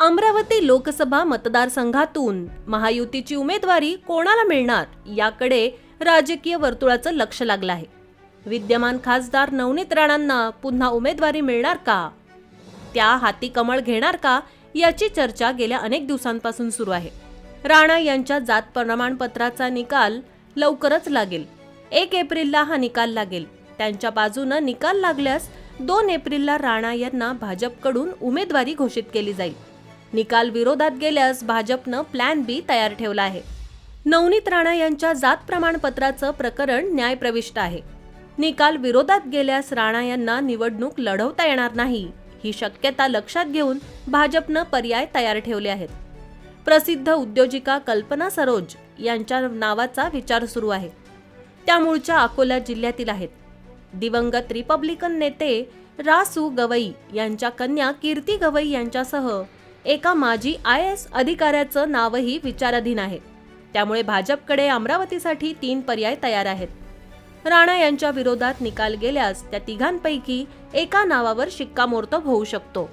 अमरावती लोकसभा मतदारसंघातून महायुतीची उमेदवारी कोणाला मिळणार याकडे राजकीय वर्तुळाचं लक्ष लागलं आहे. विद्यमान खासदार नवनीत राणांना पुन्हा उमेदवारी मिळणार का? त्या हाती कमळ घेणार का याची चर्चा गेल्या अनेक दिवसांपासून सुरू आहे. राणा यांच्या जात प्रमाणपत्राचा निकाल लवकरच लागेल. 1 एप्रिलला हा निकाल लागेल. त्यांच्या बाजूने निकाल लागल्यास 2 एप्रिलला राणा यांना भाजपकडून उमेदवारी घोषित केली जाईल. निकाल विरोधात गेल्यास भाजपनं प्लॅन बी तयार ठेवला आहे. नवनीत राणा यांच्या जात प्रमाणपत्राचं प्रकरण न्यायप्रविष्ट आहे. निकाल विरोधात गेल्यास राणा यांना निवडणूक लढवता येणार नाही ही शक्यता लक्षात घेऊन भाजपनं पर्याय तयार ठेवले आहेत. प्रसिद्ध उद्योजिका कल्पना सरोज यांच्या नावाचा विचार सुरू आहे. त्या मूळच्या अकोला जिल्ह्यातील आहेत. दिवंगत रिपब्लिकन नेते रासू गवई यांच्या कन्या कीर्ती गवई यांच्यासह एका माजी IAS अधिकाऱ्याचं नावही विचाराधीन आहे. त्यामुळे भाजपकडे अमरावतीसाठी 3 पर्याय तयार आहेत. राणा यांच्या विरोधात निकाल गेल्यास त्या तिघांपैकी एका नावावर शिक्कामोर्तब होऊ शकतो.